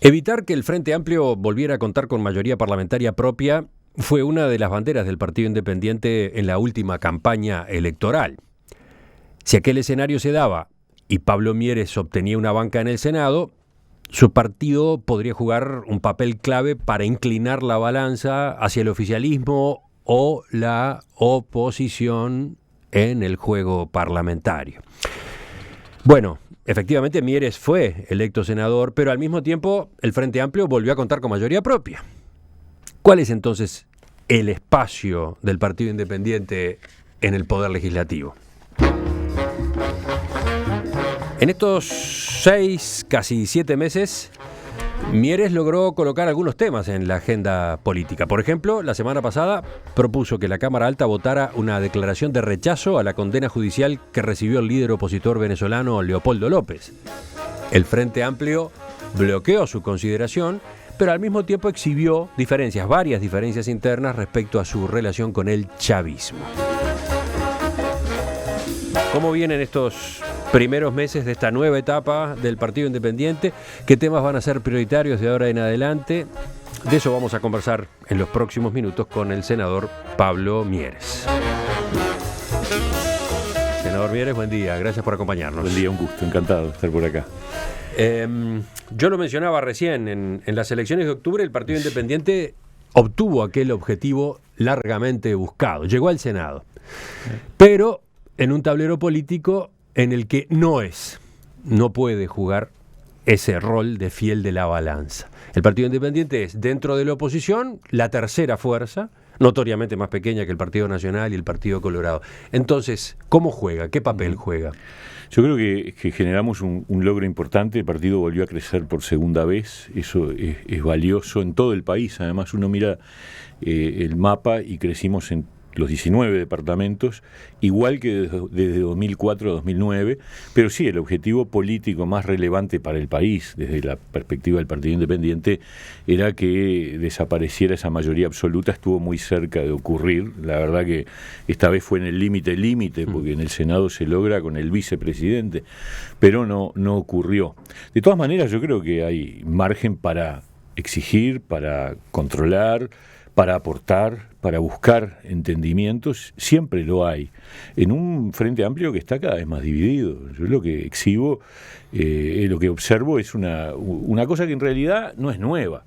Evitar que el Frente Amplio volviera a contar con mayoría parlamentaria propia fue una de las banderas del Partido Independiente en la última campaña electoral. Si aquel escenario se daba y Pablo Mieres obtenía una banca en el Senado, su partido podría jugar un papel clave para inclinar la balanza hacia el oficialismo o la oposición en el juego parlamentario. Bueno, efectivamente Mieres fue electo senador, pero al mismo tiempo el Frente Amplio volvió a contar con mayoría propia. ¿Cuál es entonces el espacio del Partido Independiente en el Poder Legislativo? En estos 6, casi 7 meses, Mieres logró colocar algunos temas en la agenda política. Por ejemplo, la semana pasada propuso que la Cámara Alta votara una declaración de rechazo a la condena judicial que recibió el líder opositor venezolano Leopoldo López. El Frente Amplio bloqueó su consideración, pero al mismo tiempo exhibió varias diferencias internas respecto a su relación con el chavismo. ¿Cómo vienen estos primeros meses de esta nueva etapa del Partido Independiente? ¿Qué temas van a ser prioritarios de ahora en adelante? De eso vamos a conversar en los próximos minutos con el senador Pablo Mieres. Senador Mieres, buen día, gracias por acompañarnos. Buen día, un gusto, encantado de estar por acá. Yo lo mencionaba recién, en las elecciones de octubre el Partido Independiente obtuvo aquel objetivo largamente buscado, llegó al Senado, pero en un tablero político en el que no puede jugar ese rol de fiel de la balanza. El Partido Independiente es, dentro de la oposición, la tercera fuerza, notoriamente más pequeña que el Partido Nacional y el Partido Colorado. Entonces, ¿cómo juega? ¿Qué papel juega? Yo creo que generamos un logro importante. El partido volvió a crecer por segunda vez. Eso es valioso en todo el país. Además, uno mira el mapa y crecimos en los 19 departamentos, igual que desde 2004 a 2009, pero sí, el objetivo político más relevante para el país, desde la perspectiva del Partido Independiente, era que desapareciera esa mayoría absoluta. Estuvo muy cerca de ocurrir. La verdad que esta vez fue en el límite, porque en el Senado se logra con el vicepresidente, pero no ocurrió. De todas maneras, yo creo que hay margen para exigir, para controlar, para aportar, para buscar entendimientos, siempre lo hay, en un Frente Amplio que está cada vez más dividido. Yo lo que exhibo, lo que observo es una cosa que en realidad no es nueva,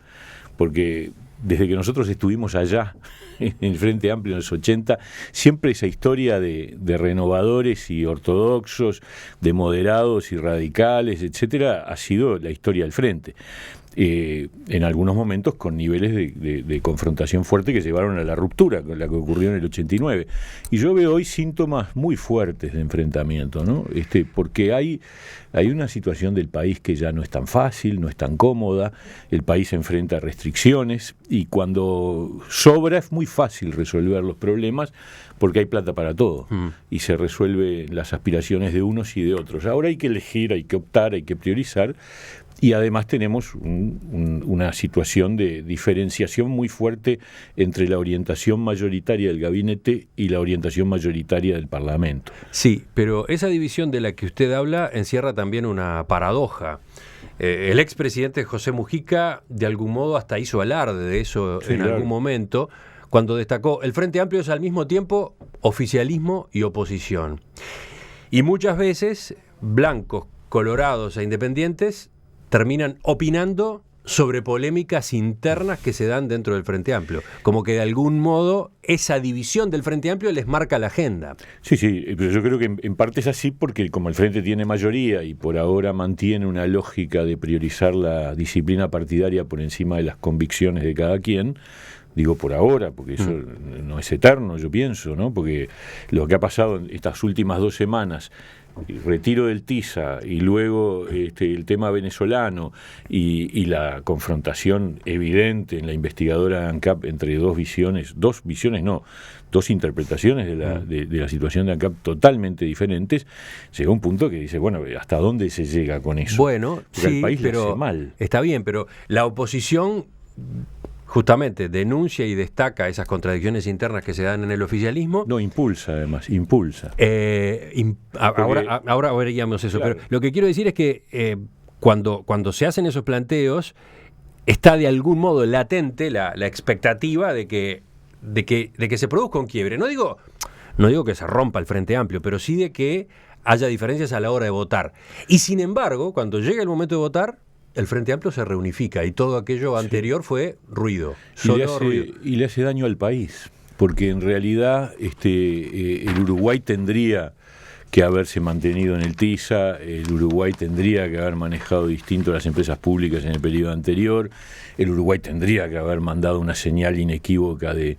porque desde que nosotros estuvimos allá, en el Frente Amplio en los 80, siempre esa historia de renovadores y ortodoxos, de moderados y radicales, etcétera, ha sido la historia del Frente. En algunos momentos con niveles de confrontación fuerte que llevaron a la ruptura, con la que ocurrió en el 89. Y yo veo hoy síntomas muy fuertes de enfrentamiento, ¿no? Porque hay una situación del país que ya no es tan fácil, no es tan cómoda. El país se enfrenta a restricciones y cuando sobra es muy fácil resolver los problemas porque hay plata para todo y se resuelven las aspiraciones de unos y de otros. Ahora hay que elegir, hay que optar, hay que priorizar. Y además tenemos una situación de diferenciación muy fuerte entre la orientación mayoritaria del gabinete y la orientación mayoritaria del Parlamento. Sí, pero esa división de la que usted habla encierra también una paradoja. El expresidente José Mujica, de algún modo, hasta hizo alarde de eso en algún momento, cuando destacó: el Frente Amplio es al mismo tiempo oficialismo y oposición. Y muchas veces blancos, colorados e independientes terminan opinando sobre polémicas internas que se dan dentro del Frente Amplio. Como que de algún modo esa división del Frente Amplio les marca la agenda. Sí, pero yo creo que en parte es así porque como el Frente tiene mayoría y por ahora mantiene una lógica de priorizar la disciplina partidaria por encima de las convicciones de cada quien, digo por ahora, porque eso no es eterno, yo pienso, ¿no? Porque lo que ha pasado en estas últimas 2 semanas, el retiro del TISA y luego el tema venezolano y la confrontación evidente en la investigadora ANCAP entre dos interpretaciones de la situación de ANCAP totalmente diferentes, llega un punto que dice, bueno, ¿hasta dónde se llega con eso? Bueno, porque sí, al país pero le hace mal. Está bien, pero la oposición justamente denuncia y destaca esas contradicciones internas que se dan en el oficialismo. No, impulsa además, impulsa. Ahora veríamos eso, claro. Pero lo que quiero decir es que cuando se hacen esos planteos, está de algún modo latente la expectativa de que se produzca un quiebre. No digo que se rompa el Frente Amplio, pero sí de que haya diferencias a la hora de votar. Y sin embargo, cuando llega el momento de votar, el Frente Amplio se reunifica y todo aquello anterior fue ruido. Y le hace daño al país, porque en realidad el Uruguay tendría que haberse mantenido en el TISA, el Uruguay tendría que haber manejado distinto las empresas públicas en el periodo anterior, el Uruguay tendría que haber mandado una señal inequívoca de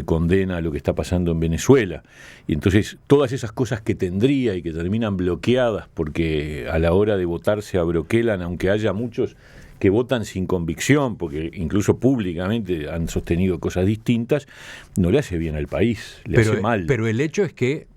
condena a lo que está pasando en Venezuela. Y entonces todas esas cosas que tendría y que terminan bloqueadas porque a la hora de votar se abroquelan, aunque haya muchos que votan sin convicción, porque incluso públicamente han sostenido cosas distintas, no le hace bien al país, le hace mal. Pero el hecho es que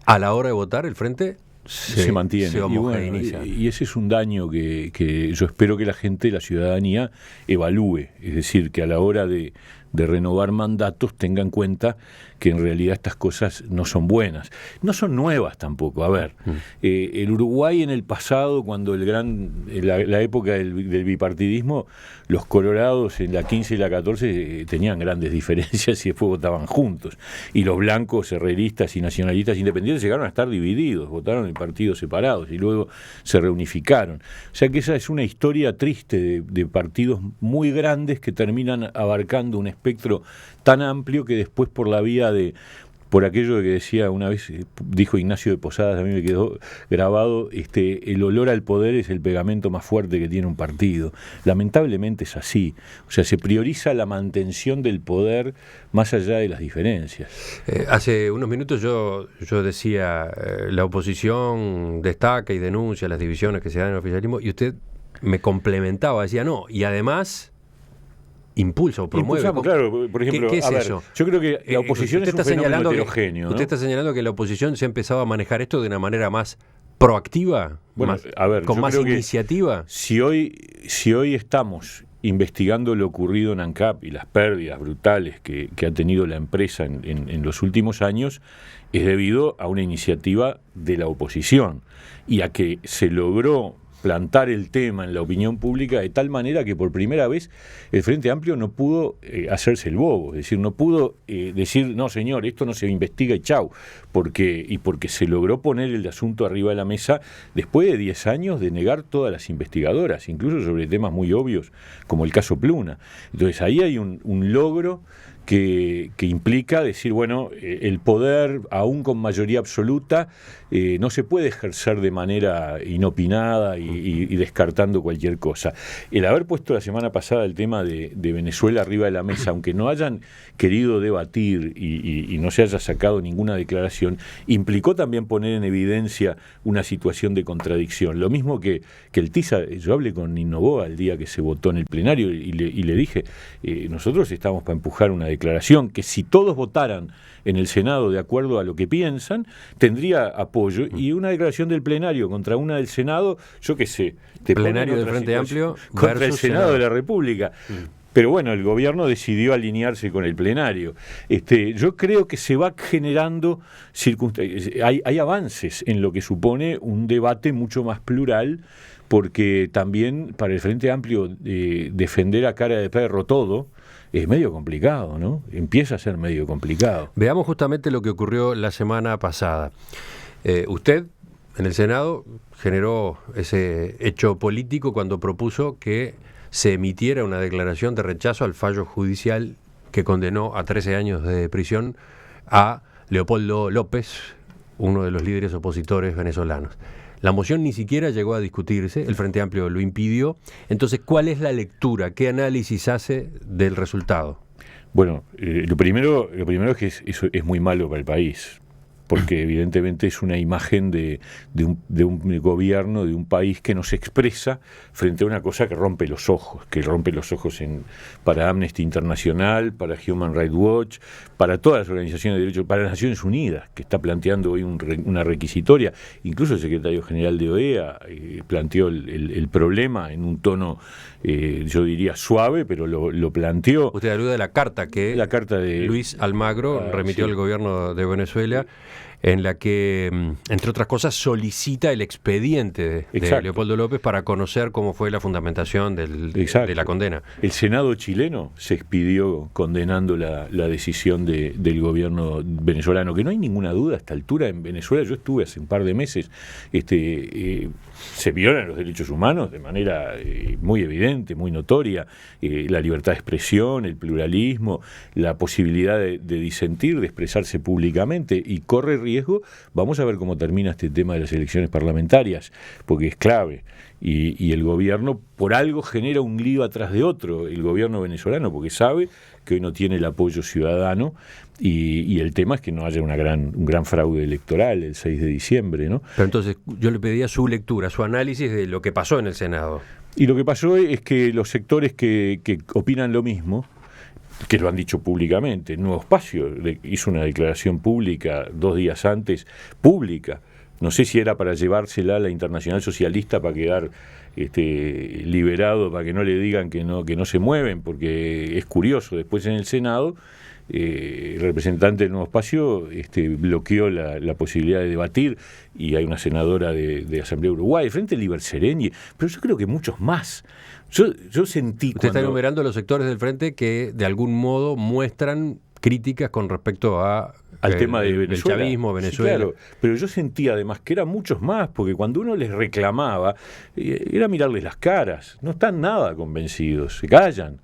a la hora de votar el Frente se mantiene. Se homogeneiza. Y ese es un daño que yo espero que la gente, la ciudadanía, evalúe. Es decir, que a la hora de renovar mandatos tenga en cuenta que en realidad estas cosas no son buenas. No son nuevas tampoco. A ver, el Uruguay en el pasado, cuando la época del bipartidismo, los colorados en la 15 y la 14 tenían grandes diferencias y después votaban juntos. Y los blancos, herreristas y nacionalistas independientes llegaron a estar divididos, votaron en partidos separados y luego se reunificaron. O sea que esa es una historia triste de partidos muy grandes que terminan abarcando un espectro tan amplio que después por la vía por aquello que decía una vez, dijo Ignacio de Posadas, a mí me quedó grabado, el olor al poder es el pegamento más fuerte que tiene un partido. Lamentablemente es así. O sea, se prioriza la mantención del poder más allá de las diferencias. Hace unos minutos yo decía, la oposición destaca y denuncia las divisiones que se dan en el oficialismo, y usted me complementaba, decía, no, y además impulsa o promueve. Claro, por ejemplo, ¿Qué es eso? Yo creo que la oposición es un fenómeno heterogéneo. ¿Usted está señalando que la oposición se ha empezado a manejar esto de una manera más proactiva? Bueno, con más iniciativa. Si hoy estamos investigando lo ocurrido en ANCAP y las pérdidas brutales que ha tenido la empresa en los últimos años, es debido a una iniciativa de la oposición y a que se logró plantar el tema en la opinión pública de tal manera que por primera vez el Frente Amplio no pudo hacerse el bobo, es decir, no pudo decir, no señor, esto no se investiga y chau, porque se logró poner el asunto arriba de la mesa después de 10 años de negar todas las investigadoras, incluso sobre temas muy obvios como el caso Pluna. Entonces ahí hay un logro que implica decir, bueno, el poder, aún con mayoría absoluta, no se puede ejercer de manera inopinada y descartando cualquier cosa. El haber puesto la semana pasada el tema de Venezuela arriba de la mesa, aunque no hayan querido debatir y no se haya sacado ninguna declaración, implicó también poner en evidencia una situación de contradicción. Lo mismo que el TISA. Yo hablé con Nino Boa el día que se votó en el plenario y le dije, nosotros estamos para empujar una declaración que si todos votaran en el Senado de acuerdo a lo que piensan, tendría apoyo, y una declaración del plenario contra una del Senado, yo qué sé, plenario del Frente Amplio contra el Senado de la República. Pero bueno, el gobierno decidió alinearse con el plenario. Yo creo que se va generando hay avances en lo que supone un debate mucho más plural, porque también para el Frente Amplio defender a cara de perro todo es medio complicado, ¿no? Empieza a ser medio complicado. Veamos justamente lo que ocurrió la semana pasada. Usted, en el Senado, generó ese hecho político cuando propuso que se emitiera una declaración de rechazo al fallo judicial que condenó a 13 años de prisión a Leopoldo López, uno de los líderes opositores venezolanos. La moción ni siquiera llegó a discutirse, el Frente Amplio lo impidió. Entonces, ¿cuál es la lectura? ¿Qué análisis hace del resultado? Bueno, lo primero es que eso es muy malo para el país, porque evidentemente es una imagen de un gobierno, de un país que no se expresa frente a una cosa que rompe los ojos para Amnesty International, para Human Rights Watch, para todas las organizaciones de derechos, para las Naciones Unidas, que está planteando hoy una requisitoria. Incluso el secretario general de OEA planteó el problema en un tono, yo diría, suave, pero lo planteó. Usted alude a la carta que de Luis Almagro remitió al gobierno de Venezuela, en la que, entre otras cosas, solicita el expediente de Leopoldo López para conocer cómo fue la fundamentación de la condena. El Senado chileno se expidió condenando la decisión del gobierno venezolano, que no hay ninguna duda a esta altura en Venezuela. Yo estuve hace un par de meses, se violan los derechos humanos de manera muy evidente, muy notoria, la libertad de expresión, el pluralismo, la posibilidad de disentir, de expresarse públicamente, y corre riesgo. Vamos a ver cómo termina este tema de las elecciones parlamentarias, porque es clave, y el gobierno por algo genera un lío atrás de otro, el gobierno venezolano, porque sabe que hoy no tiene el apoyo ciudadano, y el tema es que no haya un gran fraude electoral el 6 de diciembre, ¿no? Pero entonces yo le pedía su lectura, su análisis de lo que pasó en el Senado. Y lo que pasó es que los sectores que opinan lo mismo, que lo han dicho públicamente, Nuevo Espacio hizo una declaración pública 2 días antes, pública, no sé si era para llevársela a la Internacional Socialista para quedar liberado, para que no le digan que no se mueven, porque es curioso, después en el Senado el representante del Nuevo Espacio bloqueó la posibilidad de debatir, y hay una senadora de Asamblea Uruguay, frente a Liber Seregni, pero yo creo que muchos más. Yo sentí Usted está enumerando los sectores del Frente que de algún modo muestran críticas con respecto al tema del chavismo, Venezuela. Sí, claro, pero yo sentía además que eran muchos más, porque cuando uno les reclamaba, era mirarles las caras, no están nada convencidos, se callan,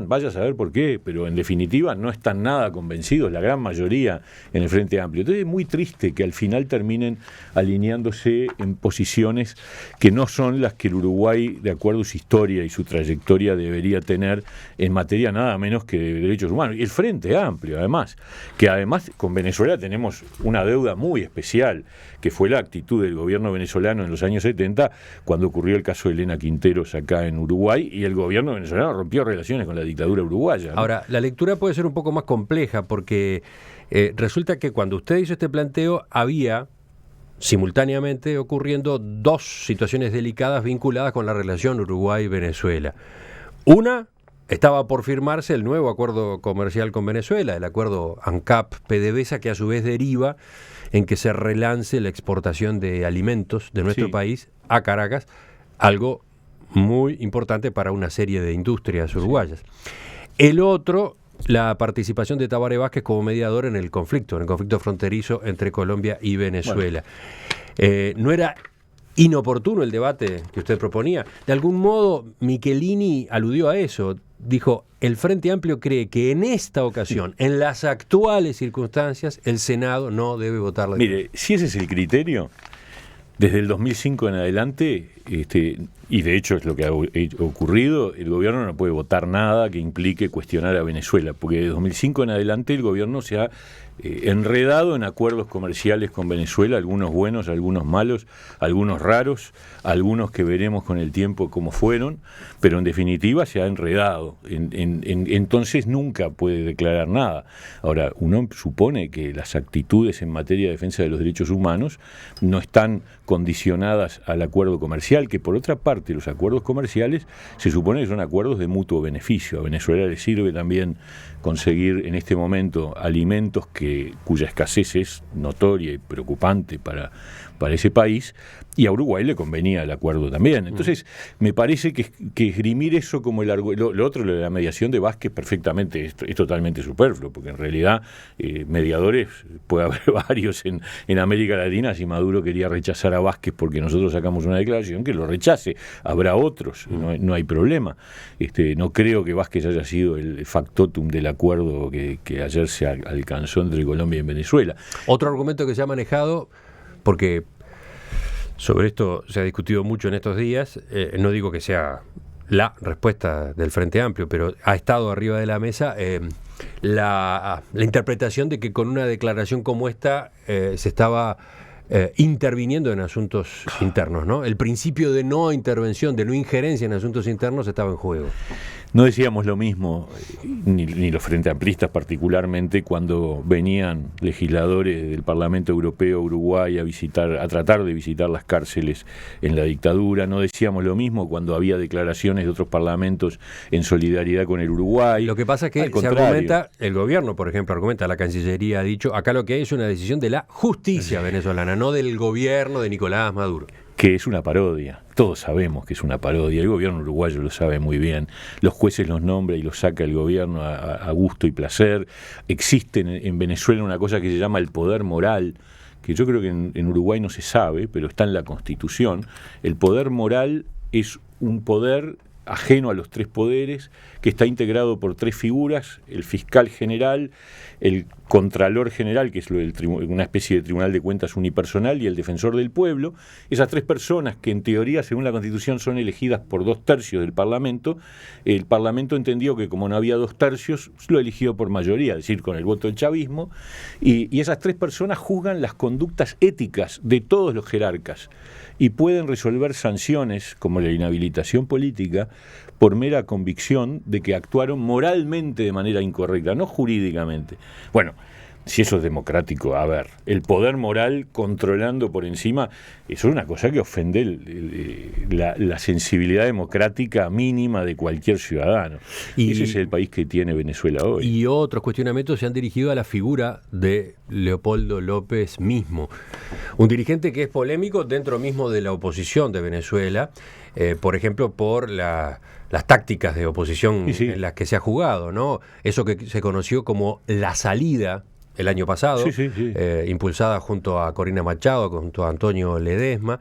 vaya a saber por qué, pero en definitiva no están nada convencidos, la gran mayoría en el Frente Amplio. Entonces es muy triste que al final terminen alineándose en posiciones que no son las que el Uruguay, de acuerdo a su historia y su trayectoria, debería tener en materia nada menos que de derechos humanos. Y el Frente Amplio, además, que además con Venezuela tenemos una deuda muy especial, que fue la actitud del gobierno venezolano en los años 70, cuando ocurrió el caso de Elena Quinteros acá en Uruguay, y el gobierno venezolano rompió relaciones con la dictadura uruguaya, ¿no? Ahora, la lectura puede ser un poco más compleja, porque resulta que cuando usted hizo este planteo había simultáneamente ocurriendo 2 situaciones delicadas vinculadas con la relación Uruguay-Venezuela. Una, estaba por firmarse el nuevo acuerdo comercial con Venezuela, el acuerdo ANCAP-PDVSA, que a su vez deriva en que se relance la exportación de alimentos de nuestro país a Caracas, algo muy importante para una serie de industrias uruguayas. El otro, la participación de Tabaré Vázquez como mediador en el conflicto fronterizo entre Colombia y Venezuela. Bueno. No era inoportuno el debate que usted proponía. De algún modo, Michelini aludió a eso. Dijo, el Frente Amplio cree que en esta ocasión, en las actuales circunstancias, el Senado no debe votar la ley. Mire, si ese es el criterio, desde el 2005 en adelante, y de hecho es lo que ha ocurrido, el gobierno no puede votar nada que implique cuestionar a Venezuela, porque de 2005 en adelante el gobierno se ha enredado en acuerdos comerciales con Venezuela, algunos buenos, algunos malos, algunos raros, algunos que veremos con el tiempo cómo fueron, pero en definitiva se ha enredado, entonces nunca puede declarar nada. Ahora, uno supone que las actitudes en materia de defensa de los derechos humanos no están condicionadas al acuerdo comercial, que por otra parte los acuerdos comerciales se supone que son acuerdos de mutuo beneficio. A Venezuela le sirve también conseguir en este momento alimentos cuya escasez es notoria y preocupante para ese país, y a Uruguay le convenía el acuerdo también. Entonces, me parece que esgrimir eso como lo otro, lo de la mediación de Vázquez, perfectamente es totalmente superfluo, porque en realidad mediadores puede haber varios en América Latina. Si Maduro quería rechazar a Vázquez porque nosotros sacamos una declaración, que lo rechace, habrá otros, no hay problema. No creo que Vázquez haya sido el factotum del acuerdo que ayer se alcanzó entre Colombia y Venezuela. Otro argumento que se ha manejado, porque sobre esto se ha discutido mucho en estos días, no digo que sea la respuesta del Frente Amplio, pero ha estado arriba de la mesa la interpretación de que con una declaración como esta se estaba interviniendo en asuntos internos, ¿no? El principio de no intervención, de no injerencia en asuntos internos estaba en juego. No decíamos lo mismo, ni los Frente Amplistas particularmente, cuando venían legisladores del Parlamento Europeo a Uruguay a tratar de visitar las cárceles en la dictadura. No decíamos lo mismo cuando había declaraciones de otros parlamentos en solidaridad con el Uruguay. Lo que pasa es que se argumenta, el gobierno, por ejemplo, argumenta, la Cancillería ha dicho, acá lo que hay es una decisión de la justicia venezolana, no del gobierno de Nicolás Maduro. Que es una parodia, todos sabemos que es una parodia, el gobierno uruguayo lo sabe muy bien, los jueces los nombra y los saca el gobierno a gusto y placer. Existe en Venezuela una cosa que se llama el poder moral, que yo creo que en Uruguay no se sabe, pero está en la Constitución. El poder moral es un poder ajeno a los tres poderes, que está integrado por tres figuras: el fiscal general, el contralor general, que es una especie de tribunal de cuentas unipersonal, y el defensor del pueblo. Esas tres personas, que en teoría, según la Constitución, son elegidas por 2/3 del Parlamento, el Parlamento entendió que como no había 2/3, lo eligió por mayoría, es decir, con el voto del chavismo, y esas tres personas juzgan las conductas éticas de todos los jerarcas, y pueden resolver sanciones, como la inhabilitación política, por mera convicción de que actuaron moralmente de manera incorrecta, no jurídicamente. Bueno, si eso es democrático, a ver, el poder moral controlando por encima, eso es una cosa que ofende la sensibilidad democrática mínima de cualquier ciudadano. Y ese es el país que tiene Venezuela hoy. Y otros cuestionamientos se han dirigido a la figura de Leopoldo López mismo, un dirigente que es polémico dentro mismo de la oposición de Venezuela, por ejemplo, por las tácticas de oposición en las que se ha jugado, ¿no? Eso que se conoció como la salida el año pasado, impulsada junto a Corina Machado, junto a Antonio Ledesma.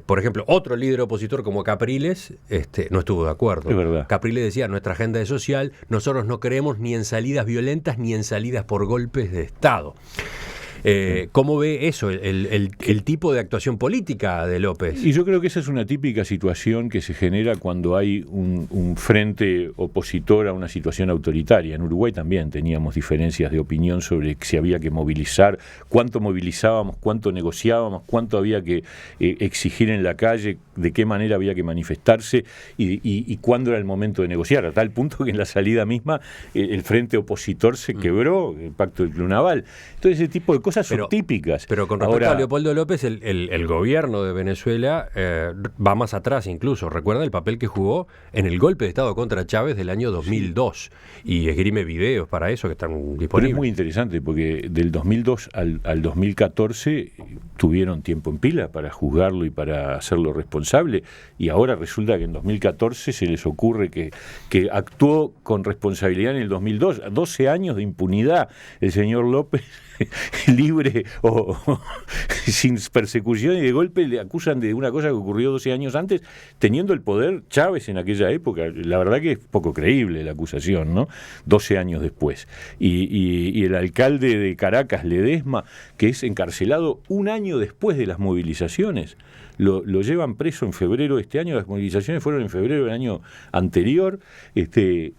Por ejemplo, otro líder opositor como Capriles no estuvo de acuerdo. Es verdad. Capriles decía, nuestra agenda es social, nosotros no creemos ni en salidas violentas ni en salidas por golpes de Estado. ¿Cómo ve eso, el tipo de actuación política de López? Y yo creo que esa es una típica situación que se genera cuando hay un frente opositor a una situación autoritaria. En Uruguay también teníamos diferencias de opinión sobre si había que movilizar, cuánto movilizábamos, cuánto negociábamos, cuánto había que exigir en la calle, de qué manera había que manifestarse y cuándo era el momento de negociar, a tal punto que en la salida misma el frente opositor se quebró, el pacto del Club Naval. Entonces ese tipo de cosas son típicas. Pero con respecto a Leopoldo López, el gobierno de Venezuela va más atrás incluso. Recuerda el papel que jugó en el golpe de Estado contra Chávez del año 2002. Y esgrime videos para eso que están disponibles. Pero es muy interesante porque del 2002 al 2014 tuvieron tiempo en pila para juzgarlo y para hacerlo responsable. Y ahora resulta que en 2014 se les ocurre que actuó con responsabilidad en el 2002. 12 años de impunidad. El señor López libre o sin persecución, y de golpe le acusan de una cosa que ocurrió 12 años antes, teniendo el poder Chávez en aquella época. La verdad que es poco creíble la acusación, ¿no? 12 años después. Y el alcalde de Caracas, Ledesma, que es encarcelado un año después de las movilizaciones. Lo llevan preso en febrero de este año, las movilizaciones fueron en febrero del año anterior,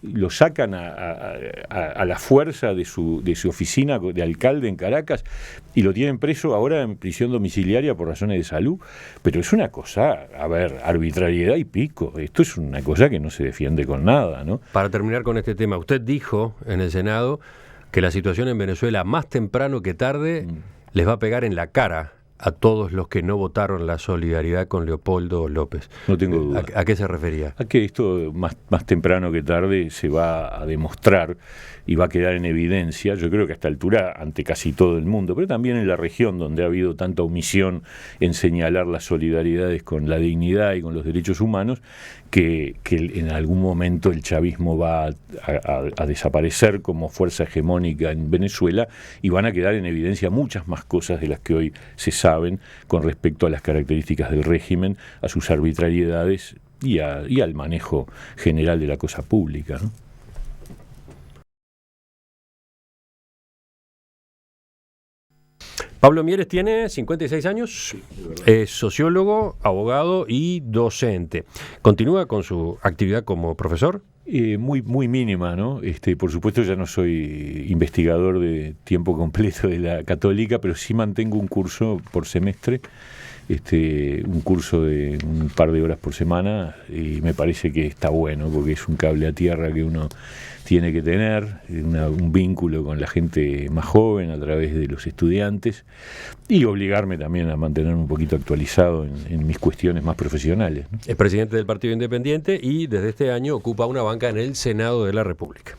lo sacan a la fuerza de su oficina de alcalde en Caracas y lo tienen preso ahora en prisión domiciliaria por razones de salud. Pero es una cosa, a ver, arbitrariedad y pico. Esto es una cosa que no se defiende con nada, ¿no? Para terminar con este tema, usted dijo en el Senado que la situación en Venezuela, más temprano que tarde, les va a pegar en la cara a todos los que no votaron la solidaridad con Leopoldo López. No tengo duda. ¿A qué se refería? A que esto más temprano que tarde se va a demostrar y va a quedar en evidencia, yo creo que a esta altura ante casi todo el mundo, pero también en la región donde ha habido tanta omisión en señalar las solidaridades con la dignidad y con los derechos humanos, que en algún momento el chavismo va a desaparecer como fuerza hegemónica en Venezuela y van a quedar en evidencia muchas más cosas de las que hoy se saben con respecto a las características del régimen, a sus arbitrariedades y al manejo general de la cosa pública, ¿no? Pablo Mieres tiene 56 años, es sociólogo, abogado y docente. ¿Continúa con su actividad como profesor? Muy mínima, ¿no? Por supuesto ya no soy investigador de tiempo completo de la Católica, pero sí mantengo un curso por semestre un curso de un par de horas por semana, y me parece que está bueno, porque es un cable a tierra que uno tiene que tener, un vínculo con la gente más joven a través de los estudiantes, y obligarme también a mantenerme un poquito actualizado en mis cuestiones más profesionales, ¿no? Es presidente del Partido Independiente y desde este año ocupa una banca en el Senado de la República.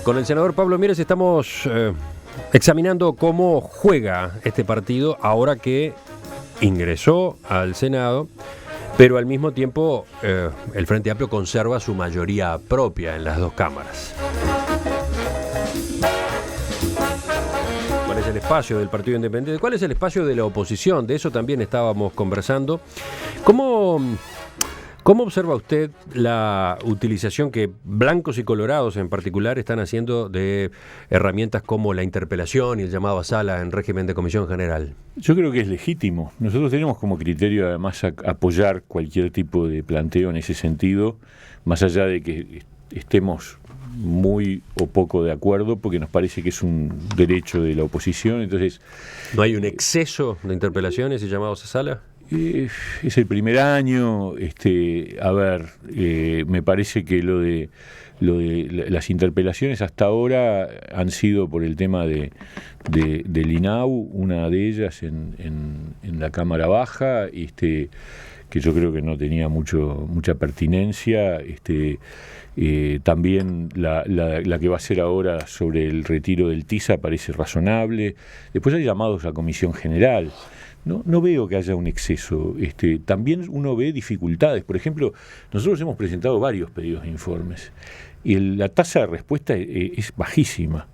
Con el senador Pablo Mieres estamos examinando cómo juega este partido ahora que ingresó al Senado, pero al mismo tiempo el Frente Amplio conserva su mayoría propia en las dos cámaras. ¿Cuál es el espacio del Partido Independiente? ¿Cuál es el espacio de la oposición? De eso también estábamos conversando. ¿Cómo observa usted la utilización que blancos y colorados en particular están haciendo de herramientas como la interpelación y el llamado a sala en régimen de comisión general? Yo creo que es legítimo. Nosotros tenemos como criterio además apoyar cualquier tipo de planteo en ese sentido, más allá de que estemos muy o poco de acuerdo, porque nos parece que es un derecho de la oposición. Entonces, ¿no hay un exceso de interpelaciones y llamados a sala? Es el primer año. Me parece que lo de las interpelaciones hasta ahora han sido por el tema del INAU, una de ellas en la Cámara Baja, que yo creo que no tenía mucha pertinencia. También la que va a ser ahora sobre el retiro del TISA parece razonable. Después hay llamados a comisión general. No veo que haya un exceso. También uno ve dificultades. Por ejemplo, nosotros hemos presentado varios pedidos de informes y la tasa de respuesta es bajísima.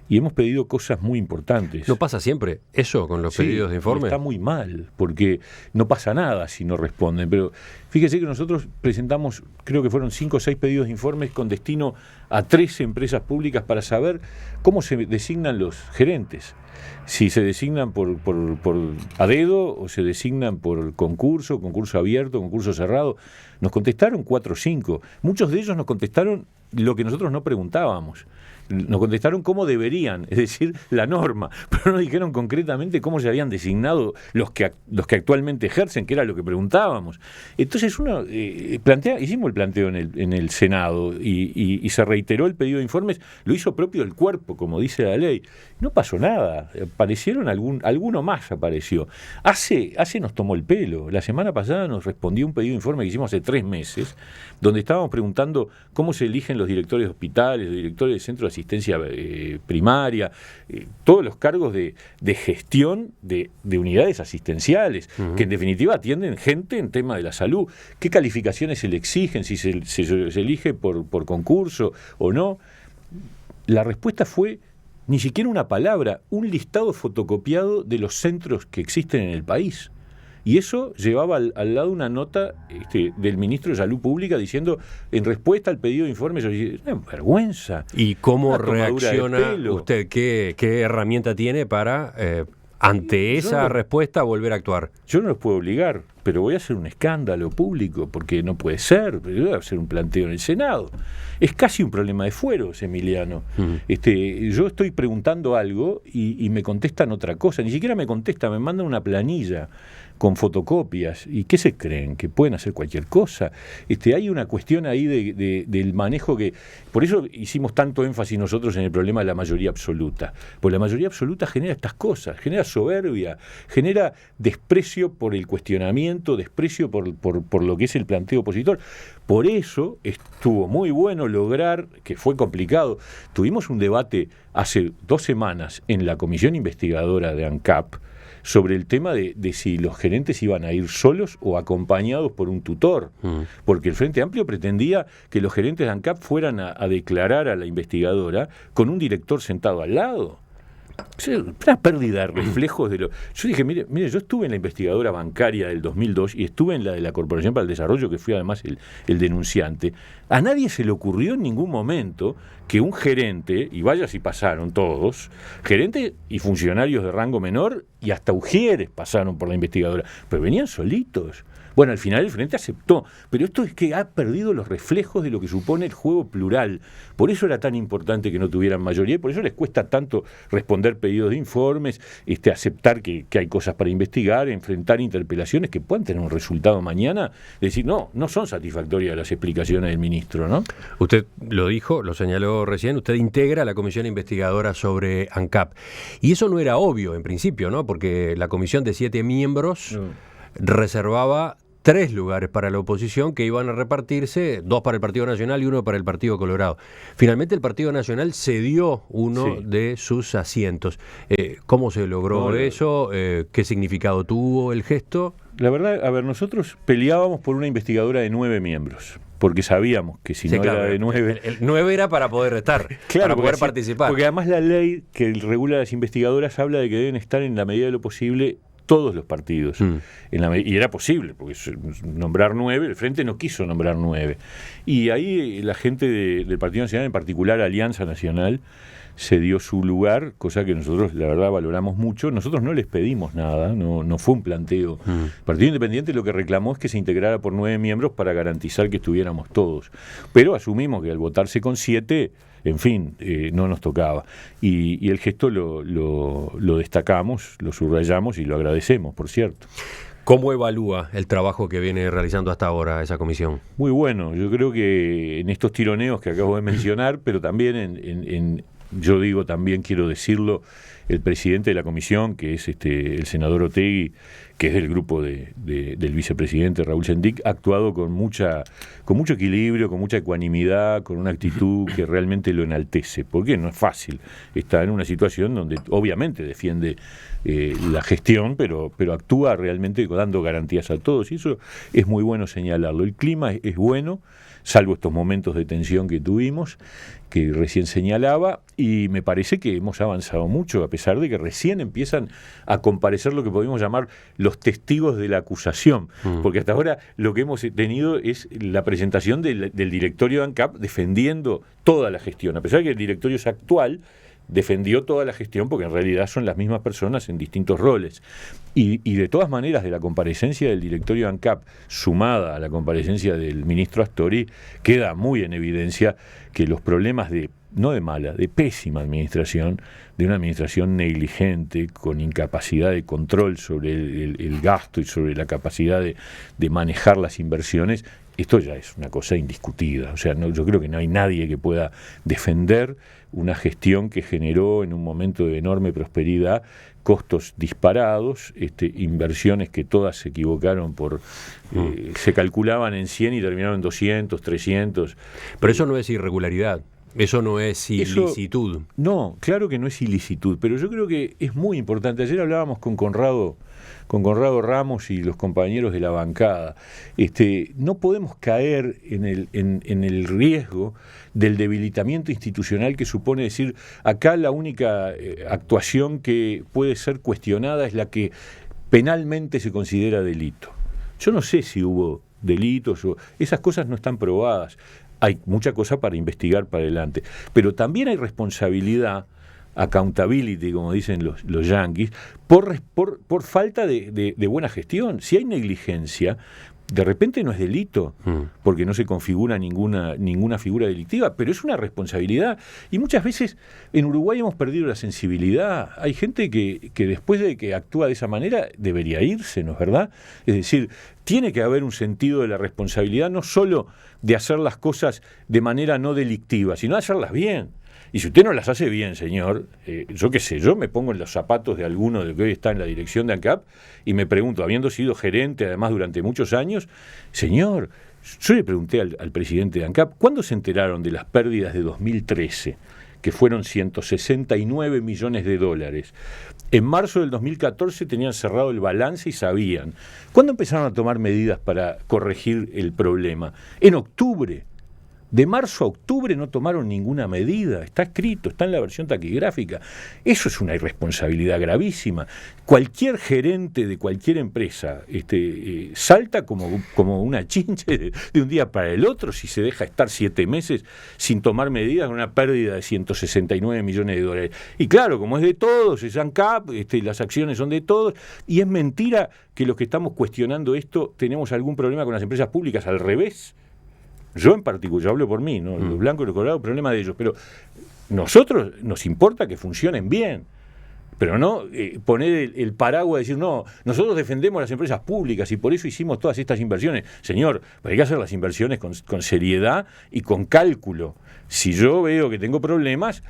Y hemos pedido cosas muy importantes. ¿No pasa siempre eso con los pedidos de informe? Está muy mal, porque no pasa nada si no responden. Pero fíjese que nosotros presentamos, creo que fueron 5 o 6 pedidos de informes con destino a 3 empresas públicas para saber cómo se designan los gerentes. Si se designan por a dedo o se designan por concurso abierto, concurso cerrado. Nos contestaron 4 o 5. Muchos de ellos nos contestaron lo que nosotros no preguntábamos. Nos contestaron cómo deberían, es decir, la norma, pero no dijeron concretamente cómo se habían designado los que actualmente ejercen, que era lo que preguntábamos. Entonces uno hicimos el planteo en el Senado y se reiteró el pedido de informes, lo hizo propio el cuerpo, como dice la ley. No pasó nada, aparecieron alguno más apareció. Hace nos tomó el pelo. La semana pasada nos respondió un pedido de informe que hicimos hace 3 meses, donde estábamos preguntando cómo se eligen los directores de hospitales, los directores de centros de asistencia primaria, todos los cargos de gestión de unidades asistenciales, que en definitiva atienden gente en tema de la salud. ¿Qué calificaciones se le exigen, si se elige por concurso o no? La respuesta fue ni siquiera una palabra, un listado fotocopiado de los centros que existen en el país. Y eso llevaba al lado una nota del ministro de Salud Pública diciendo, en respuesta al pedido de informes, una vergüenza. ¿Y cómo reacciona usted? ¿Qué herramienta tiene para, ante esa respuesta, volver a actuar? Yo no los puedo obligar, pero voy a hacer un escándalo público, porque no puede ser. Voy a hacer un planteo en el Senado. Es casi un problema de fueros, Emiliano. Yo estoy preguntando algo y me contestan otra cosa. Ni siquiera me contestan, me mandan una planilla con fotocopias. ¿Y qué se creen? ¿Que pueden hacer cualquier cosa? Hay una cuestión ahí del manejo que... Por eso hicimos tanto énfasis nosotros en el problema de la mayoría absoluta. Porque la mayoría absoluta genera estas cosas, genera soberbia, genera desprecio por el cuestionamiento, desprecio por lo que es el planteo opositor. Por eso estuvo muy bueno lograr, que fue complicado, tuvimos un debate hace 2 semanas en la comisión investigadora de ANCAP, sobre el tema de si los gerentes iban a ir solos o acompañados por un tutor, porque el Frente Amplio pretendía que los gerentes de ANCAP fueran a declarar a la investigadora con un director sentado al lado. Una pérdida de reflejos de lo... Yo dije, mire, yo estuve en la investigadora bancaria del 2002 y estuve en la de la Corporación para el Desarrollo, que fui además el denunciante. A nadie se le ocurrió en ningún momento que un gerente, y vaya si pasaron todos, gerente y funcionarios de rango menor y hasta ujieres pasaron por la investigadora, pero venían solitos. Bueno, al final el Frente aceptó, pero esto es que ha perdido los reflejos de lo que supone el juego plural. Por eso era tan importante que no tuvieran mayoría y por eso les cuesta tanto responder pedidos de informes, aceptar que hay cosas para investigar, enfrentar interpelaciones que puedan tener un resultado mañana, decir, no son satisfactorias las explicaciones del ministro, ¿no? Usted lo dijo, lo señaló recién, usted integra la comisión investigadora sobre ANCAP. Y eso no era obvio en principio, ¿no? Porque la comisión de 7 miembros reservaba 3 lugares para la oposición que iban a repartirse, 2 para el Partido Nacional y 1 para el Partido Colorado. Finalmente el Partido Nacional cedió uno de sus asientos. ¿Cómo se logró eso? ¿Qué significado tuvo el gesto? La verdad, a ver, nosotros peleábamos por una investigadora de 9 miembros, porque sabíamos que si no era de 9... El 9 era para poder estar, para poder participar. Porque además la ley que regula las investigadoras habla de que deben estar en la medida de lo posible todos los partidos. Y era posible, porque nombrar 9, el Frente no quiso nombrar 9. Y ahí la gente del Partido Nacional, en particular Alianza Nacional, se dio su lugar, cosa que nosotros, la verdad, valoramos mucho. Nosotros no les pedimos nada, no fue un planteo. El Partido Independiente lo que reclamó es que se integrara por 9 miembros para garantizar que estuviéramos todos. Pero asumimos que al votarse con 7... en fin, no nos tocaba. Y el gesto lo destacamos, lo subrayamos y lo agradecemos, por cierto. ¿Cómo evalúa el trabajo que viene realizando hasta ahora esa comisión? Muy bueno. Yo creo que en estos tironeos que acabo de mencionar, pero también yo digo, también quiero decirlo, el presidente de la comisión, que es el senador Otegi, que es del grupo del vicepresidente Raúl Sendic, ha actuado con mucho equilibrio, con mucha ecuanimidad, con una actitud que realmente lo enaltece, porque no es fácil. Está en una situación donde obviamente defiende la gestión, pero actúa realmente dando garantías a todos, y eso es muy bueno señalarlo. El clima es bueno, salvo estos momentos de tensión que tuvimos, que recién señalaba, y me parece que hemos avanzado mucho, a pesar de que recién empiezan a comparecer lo que podemos llamar los testigos de la acusación, porque hasta ahora lo que hemos tenido es la presentación del directorio de ANCAP defendiendo toda la gestión, a pesar de que el directorio es actual, defendió toda la gestión porque en realidad son las mismas personas en distintos roles. Y de todas maneras, de la comparecencia del directorio de ANCAP sumada a la comparecencia del ministro Astori, queda muy en evidencia que los problemas no de mala, de pésima administración, de una administración negligente, con incapacidad de control sobre el gasto y sobre la capacidad de manejar las inversiones, esto ya es una cosa indiscutida. O sea, yo creo que no hay nadie que pueda defender una gestión que generó en un momento de enorme prosperidad costos disparados, inversiones que todas se equivocaron se calculaban en 100 y terminaron en 200, 300. Pero eso no es irregularidad. Eso no es ilicitud. No, claro que no es ilicitud, pero yo creo que es muy importante. Ayer hablábamos con Conrado Ramos y los compañeros de la bancada. No podemos caer en el riesgo del debilitamiento institucional que supone decir, acá la única actuación que puede ser cuestionada es la que penalmente se considera delito. Yo no sé si hubo delitos esas cosas no están probadas. Hay mucha cosa para investigar para adelante, pero también hay responsabilidad, accountability, como dicen los yanquis, por falta de buena gestión. Si hay negligencia, de repente no es delito, porque no se configura ninguna figura delictiva, pero es una responsabilidad. Y muchas veces en Uruguay hemos perdido la sensibilidad. Hay gente que después de que actúa de esa manera debería irse, ¿no es verdad? Es decir, tiene que haber un sentido de la responsabilidad, no solo de hacer las cosas de manera no delictiva, sino de hacerlas bien. Y si usted no las hace bien, señor, yo qué sé, yo me pongo en los zapatos de alguno de que hoy está en la dirección de ANCAP y me pregunto, habiendo sido gerente además durante muchos años, señor, yo le pregunté al presidente de ANCAP, ¿cuándo se enteraron de las pérdidas de 2013? Que fueron 169 millones de dólares. En marzo del 2014 tenían cerrado el balance y sabían. ¿Cuándo empezaron a tomar medidas para corregir el problema? En octubre. De marzo a octubre no tomaron ninguna medida, está escrito, está en la versión taquigráfica. Eso es una irresponsabilidad gravísima. Cualquier gerente de cualquier empresa salta como una chinche de un día para el otro si se deja estar 7 meses sin tomar medidas con una pérdida de 169 millones de dólares. Y claro, como es de todos, es ANCAP, las acciones son de todos, y es mentira que los que estamos cuestionando esto tenemos algún problema con las empresas públicas, al revés. Yo en particular, yo hablo por mí, ¿no? Los blancos y los colorados, problema de ellos, pero nosotros nos importa que funcionen bien, pero no poner el paraguas y decir, no, nosotros defendemos las empresas públicas y por eso hicimos todas estas inversiones. Señor, hay que hacer las inversiones con seriedad y con cálculo. Si yo veo que tengo problemas,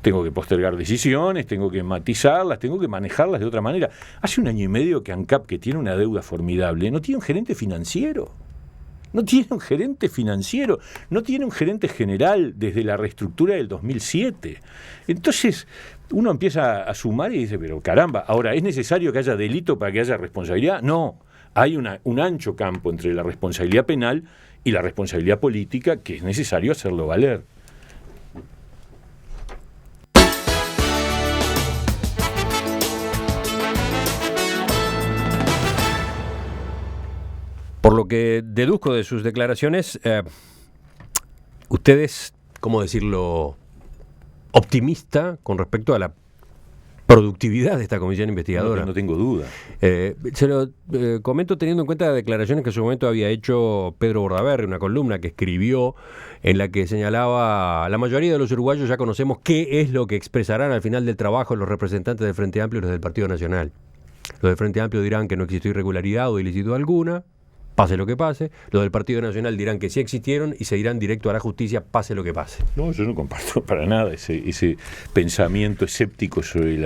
tengo que postergar decisiones, tengo que matizarlas, tengo que manejarlas de otra manera. Hace 1 año y medio que ANCAP, que tiene una deuda formidable, no tiene un gerente financiero. No tiene un gerente financiero, no tiene un gerente general desde la reestructura del 2007. Entonces, uno empieza a sumar y dice, pero caramba, ahora, ¿es necesario que haya delito para que haya responsabilidad? No, hay un ancho campo entre la responsabilidad penal y la responsabilidad política que es necesario hacerlo valer. Por lo que deduzco de sus declaraciones, usted es, ¿cómo decirlo?, optimista con respecto a la productividad de esta comisión investigadora. No tengo duda. Se lo comento teniendo en cuenta declaraciones que en su momento había hecho Pedro Bordaberry, una columna que escribió en la que señalaba: la mayoría de los uruguayos ya conocemos qué es lo que expresarán al final del trabajo los representantes del Frente Amplio y los del Partido Nacional. Los del Frente Amplio dirán que no existió irregularidad o ilícito alguna, pase lo que pase. Los del Partido Nacional dirán que sí existieron y se irán directo a la justicia, pase lo que pase. No, yo no comparto para nada ese pensamiento escéptico sobre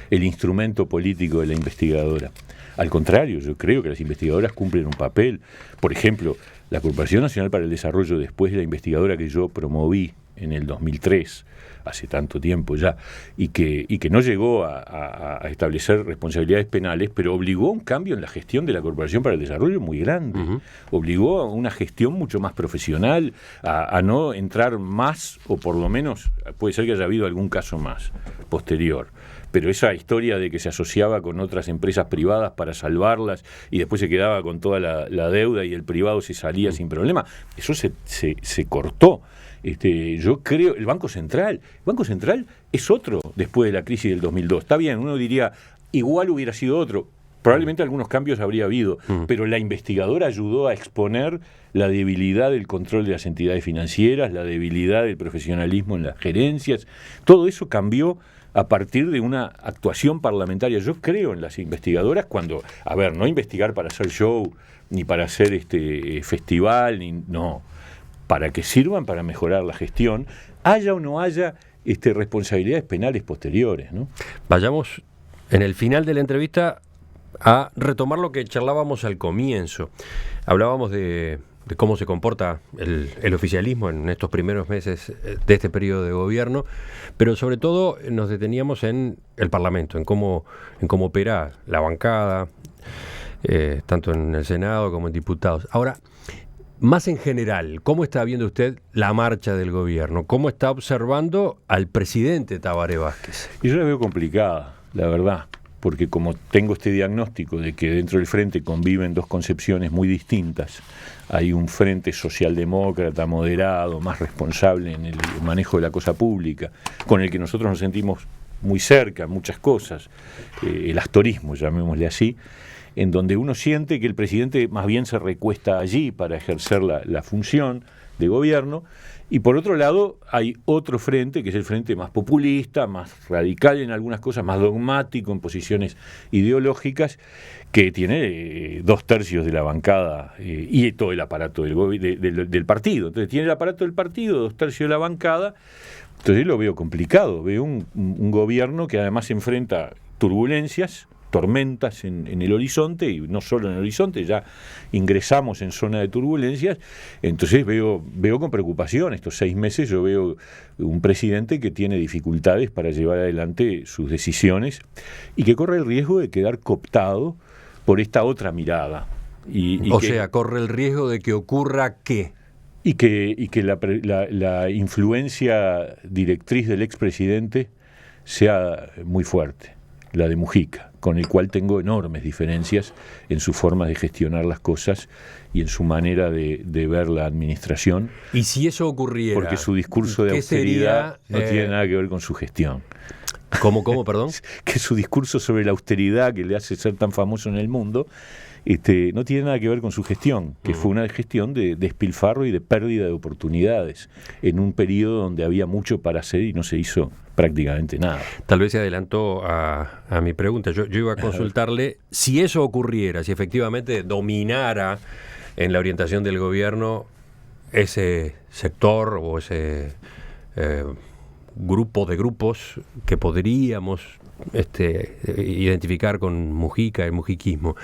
el instrumento político de la investigadora. Al contrario, yo creo que las investigadoras cumplen un papel. Por ejemplo, la Corporación Nacional para el Desarrollo, después de la investigadora que yo promoví en el 2003, hace tanto tiempo ya, y que no llegó a establecer responsabilidades penales, pero obligó a un cambio en la gestión de la Corporación para el Desarrollo muy grande. Uh-huh. Obligó a una gestión mucho más profesional, a no entrar más, o por lo menos puede ser que haya habido algún caso más posterior. Pero esa historia de que se asociaba con otras empresas privadas para salvarlas y después se quedaba con toda la deuda y el privado se salía sin problema, eso se cortó. Yo creo, el Banco Central es otro después de la crisis del 2002. Está bien, uno diría, igual hubiera sido otro. Probablemente algunos cambios habría habido, pero la investigadora ayudó a exponer la debilidad del control de las entidades financieras, la debilidad del profesionalismo en las gerencias. Todo eso cambió a partir de una actuación parlamentaria. Yo creo en las investigadoras cuando, no investigar para hacer show, ni para hacer festival, no, para que sirvan para mejorar la gestión, haya o no haya responsabilidades penales posteriores, ¿no? Vayamos en el final de la entrevista a retomar lo que charlábamos al comienzo. Hablábamos de cómo se comporta el oficialismo en estos primeros meses de este periodo de gobierno, pero sobre todo nos deteníamos en el Parlamento, en cómo opera la bancada, tanto en el Senado como en diputados. Ahora, más en general, ¿cómo está viendo usted la marcha del gobierno? ¿Cómo está observando al presidente Tabaré Vázquez? Y yo la veo complicada, la verdad, porque como tengo este diagnóstico de que dentro del frente conviven dos concepciones muy distintas, hay un frente socialdemócrata moderado, más responsable en el manejo de la cosa pública, con el que nosotros nos sentimos muy cerca, muchas cosas, el astorismo, llamémosle así, en donde uno siente que el presidente más bien se recuesta allí para ejercer la función de gobierno, y por otro lado hay otro frente, que es el frente más populista, más radical en algunas cosas, más dogmático en posiciones ideológicas, que tiene 2/3 de la bancada y todo el aparato del partido. Entonces tiene el aparato del partido, 2/3 de la bancada. Entonces lo veo complicado, veo un gobierno que además enfrenta turbulencias, tormentas en el horizonte, y no solo en el horizonte, ya ingresamos en zona de turbulencias. Entonces veo con preocupación estos 6 meses. Yo veo un presidente que tiene dificultades para llevar adelante sus decisiones y que corre el riesgo de quedar cooptado por esta otra mirada. O sea, corre el riesgo de que ocurra ¿qué? Y que la influencia directriz del expresidente sea muy fuerte, la de Mujica, con el cual tengo enormes diferencias en su forma de gestionar las cosas y en su manera de ver la administración. Y si eso ocurriera, porque su discurso de austeridad no tiene nada que ver con su gestión. ¿Cómo, perdón? Que su discurso sobre la austeridad que le hace ser tan famoso en el mundo no tiene nada que ver con su gestión, que fue una gestión de despilfarro y de pérdida de oportunidades en un periodo donde había mucho para hacer y no se hizo prácticamente nada. Tal vez se adelantó a mi pregunta. Yo iba a consultarle si eso ocurriera, si efectivamente dominara en la orientación del gobierno ese sector o ese grupo de grupos que podríamos identificar con Mujica, el mujiquismo,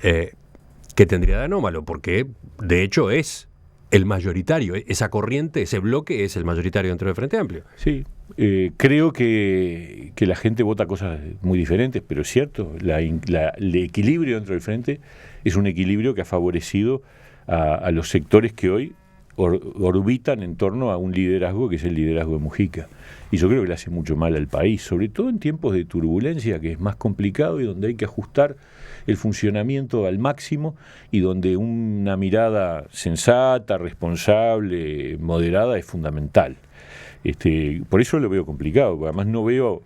que tendría de anómalo, porque de hecho es el mayoritario, esa corriente, ese bloque es el mayoritario dentro del Frente Amplio. Sí, creo que la gente vota cosas muy diferentes, pero es cierto, el equilibrio dentro del Frente es un equilibrio que ha favorecido a los sectores que hoy orbitan en torno a un liderazgo que es el liderazgo de Mujica. Y yo creo que le hace mucho mal al país, sobre todo en tiempos de turbulencia, que es más complicado y donde hay que ajustar el funcionamiento al máximo y donde una mirada sensata, responsable, moderada es fundamental. Por eso lo veo complicado, porque además no veo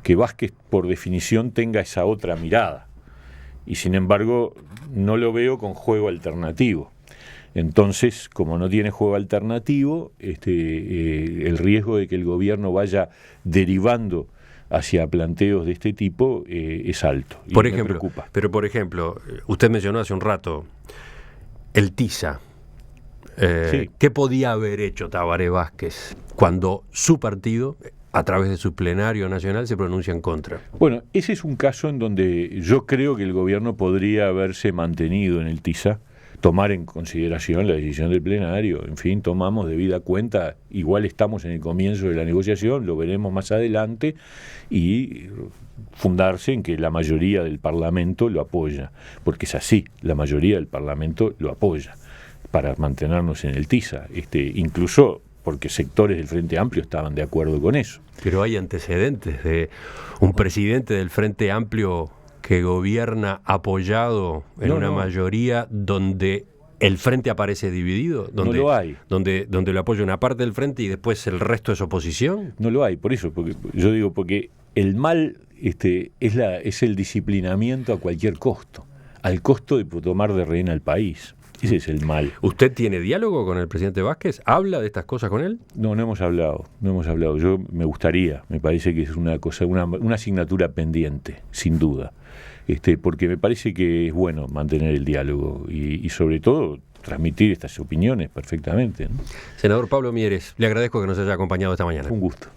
que Vázquez por definición tenga esa otra mirada. Y sin embargo no lo veo con juego alternativo. Entonces, como no tiene juego alternativo, el riesgo de que el gobierno vaya derivando hacia planteos de este tipo es alto. Y por me ejemplo, preocupa. Pero, por ejemplo, usted mencionó hace un rato el TISA. Sí. ¿Qué podía haber hecho Tabaré Vázquez cuando su partido, a través de su plenario nacional, se pronuncia en contra? Bueno, ese es un caso en donde yo creo que el gobierno podría haberse mantenido en el TISA, tomar en consideración la decisión del plenario, en fin, tomamos debida cuenta, igual estamos en el comienzo de la negociación, lo veremos más adelante, y fundarse en que la mayoría del Parlamento lo apoya, porque es así, la mayoría del Parlamento lo apoya, para mantenernos en el TISA, incluso porque sectores del Frente Amplio estaban de acuerdo con eso. Pero hay antecedentes de un presidente del Frente Amplio que gobierna apoyado en una mayoría donde el frente aparece dividido, donde, no lo hay. Donde lo apoya una parte del frente y después el resto es oposición. No lo hay, por eso, porque yo digo, porque el mal es el disciplinamiento a cualquier costo, al costo de tomar de rehén al país. Ese es el mal. ¿Usted tiene diálogo con el presidente Vázquez? ¿Habla de estas cosas con él? No hemos hablado. Yo me gustaría, me parece que es una asignatura pendiente, sin duda. Porque me parece que es bueno mantener el diálogo y sobre todo transmitir estas opiniones perfectamente, ¿no? Senador Pablo Mieres, le agradezco que nos haya acompañado esta mañana. Un gusto.